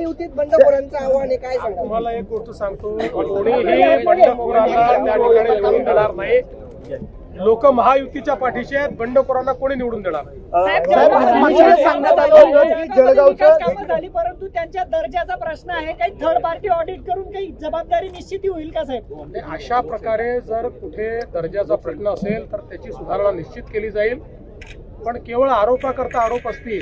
महायुतीत बंडखोरांचं आव्हान आहे, काय सांगा? तुम्हाला एक गोष्ट सांगतो, कोणीही बंडखोरांना त्या ठिकाणी निवडून देणार नाही. लोक महायुतीच्या पाठीशी आहेत, बंडखोरांना कोणी निवडून देणार नाही. परंतु त्यांच्या दर्जाचा प्रश्न आहे, काही थर्ड पार्टी ऑडिट करून काही जबाबदारी निश्चिती होईल का साहेब? अशा प्रकारे जर कुठे दर्जाचा प्रश्न असेल तर त्याची सुधारणा निश्चित केली जाईल, पण केवळ आरोपाकरता आरोप असतील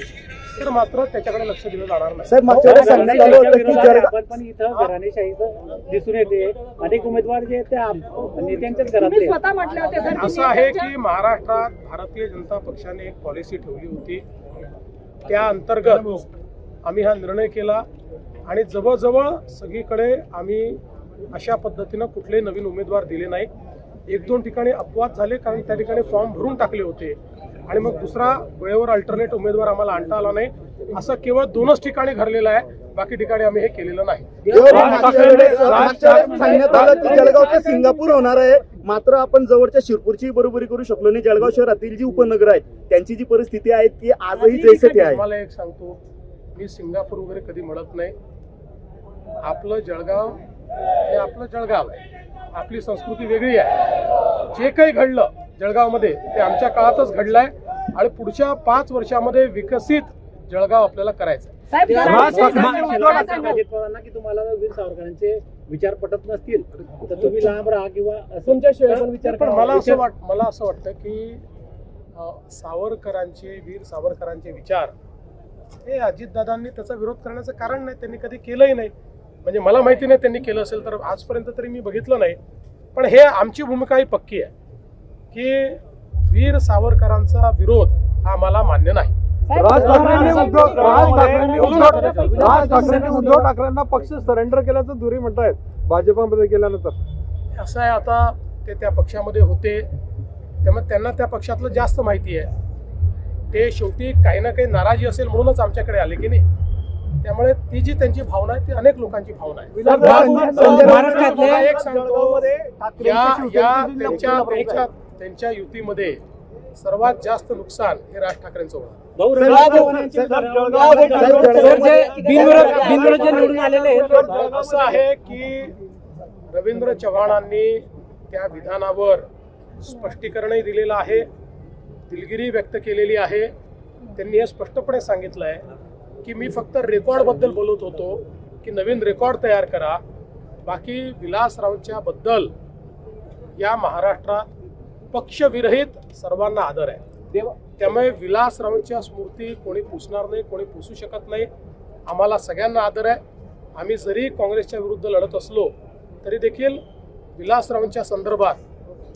तर मात्र त्याच्याकडे लक्ष दिलं जाणार नाही. साहेब, मागच्या वेळेस सांगण्यात आलं होतं की जळगाव पण इथं घराणेशाहीचं दिसून येते. अनेक उमेदवार जे ते नेत्यांच्याच घरातले तुम्ही स्वतः म्हटले होते सर, असं आहे की महाराष्ट्रात भारतीय जनता पक्षाने एक पॉलिसी ठेवली होती, त्या अंतर्गत आम्ही हा निर्णय केला आणि जवळजवळ सगळीकडे आम्ही अशा पद्धतीनं कुठलेही नवीन उमेदवार दिले नाही. एक दोन ठिकाणी अपवाद झाले, कारण त्या ठिकाणी फॉर्म भरून टाकले होते आणि मग दुसरा वेळेवर अल्टरनेट उमेदवार आम्हाला आणता आला नाही. असं केवळ 2च ठिकाणी घडलेलं आहे, बाकी ठिकाणी आम्ही हे केलेलं नाही. सांगण्यात आलं की जळगावचं सिंगापूर होणार आहे, मात्र आपण जवळच्या शिरपूरची बरोबरी करू शकलो नाही. जळगाव शहरातील जी उपनगर आहेत त्यांची जी परिस्थिती आहे ती आजही जैसे ती आहे. मला एक सांगतो, मी सिंगापूर वगैरे कधी म्हणत नाही. आपलं जळगाव हे आपलं जळगाव आहे, आपली संस्कृती वेगळी आहे. जे काही घडलं जळगावमध्ये ते आमच्या काळातच घडलंय आणि पुढच्या 5 वर्षामध्ये विकसित जळगाव आपल्याला करायचं आहे. साहेब, अजित पवारांना की तुम्हाला वीर सावरकरांचे विचार पटत नसतील तर तुम्ही लांब राहा किंवा तुमच्याशिवाय पण विचार पण मला असं वाटतं की वीर सावरकरांचे विचार हे अजितदादांनी त्याचा विरोध करण्याचं कारण नाही, त्यांनी कधी केलंही नाही. म्हणजे मला माहिती नाही त्यांनी केलं असेल तर, आजपर्यंत तरी मी बघितलं नाही. पण हे आमची भूमिका ही पक्की आहे की वीर सावरकरांचा विरोध हा आम्हाला मान्य नाही. राज ठाकरेंनी उद्धव ठाकरेंना पक्ष सरेंडर केल्याचं दुरी म्हणतायत भाजपामध्ये गेल्यानंतर. असं आहे, आता ते त्या पक्षामध्ये होते त्यामुळे त्यांना त्या पक्षातलं जास्त माहिती आहे. ते शेवटी काही ना काही नाराजी असेल म्हणूनच आमच्याकडे आले की नाही. त्यामुळे ती जी त्यांची भावना आहे ती अनेक लोकांची भावना आहे. एक सांगतो, त्यांच्या युतीमध्ये सर्वात जास्त नुकसान हे राज ठाकरेंचं होणार. असं आहे की रवींद्र चव्हाणांनी त्या विधानावर स्पष्टीकरणही दिलेलं आहे, दिलगिरी व्यक्त केलेली आहे. त्यांनी हे स्पष्टपणे सांगितलं आहे की मी फक्त रेकॉर्डबद्दल बोलत होतो की नवीन रेकॉर्ड तयार करा, बाकी विलासरावांच्या बद्दल या महाराष्ट्रात पक्षविरहित सर्वांना आदर आहे. त्यामुळे विलासरावांच्या स्मृती कोणी पुसणार नाही, कोणी पुसू शकत नाही. आम्हाला सगळ्यांना आदर आहे. आम्ही जरी काँग्रेसच्या विरुद्ध लढत असलो तरी देखील विलासरावांच्या संदर्भात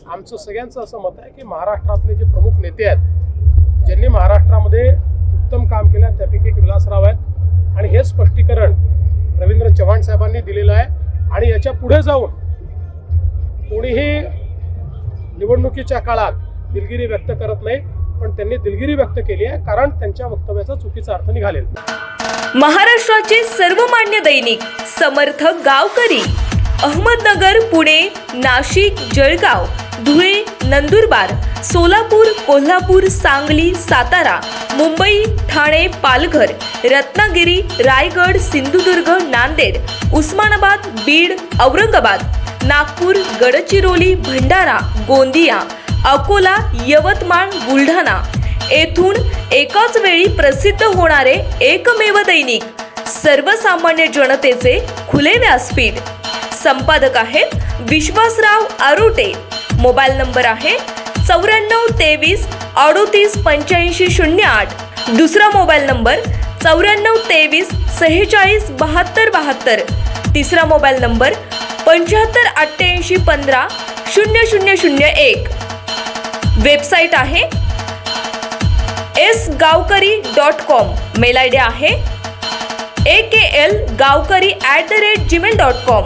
आमचं सगळ्यांचं असं मत आहे की महाराष्ट्रातले जे प्रमुख नेते आहेत, ज्यांनी महाराष्ट्रामध्ये उत्तम काम केलं, त्यापैकी एक विलासराव आहेत. आणि हे स्पष्टीकरण रवींद्र चव्हाण साहेबांनी दिलेलं आहे. आणि याच्या पुढे जाऊन कोणीही निवडणुकीच्या काळात दिलगिरी व्यक्त करत नाही, पण त्यांनी दिलगिरी व्यक्त केली आहे कारण त्यांच्या वक्तव्याचा चुकीचा अर्थ निघालेला. महाराष्ट्राचे सर्वमान्य दैनिक समर्थ गावकरी, अहमदनगर, पुणे, नाशिक, जळगाव, धुळे, नंदुरबार, सोलापूर, कोल्हापूर, सांगली, सातारा, मुंबई, ठाणे, पालघर, रत्नागिरी, रायगड, सिंधुदुर्ग, नांदेड, उस्मानाबाद, बीड, औरंगाबाद, नागपूर, गडचिरोली, भंडारा, गोंदिया, अकोला, यवतमाळ, बुलढाणा येथून एकाच वेळी प्रसिद्ध होणारे एकमेव दैनिक, सर्वसामान्य जनतेचे खुले व्यासपीठ. संपादक आहेत विश्वासराव आरोटे. मोबाईल नंबर आहे 94 23 38 85 08. दुसरा मोबाईल नंबर 94 23 46 72 72. तिसरा मोबाईल नंबर 75 88 15 0001. वेबसाईट आहे sgavkari.com. मेल आयडी आहे aklgavkari@gmail.com.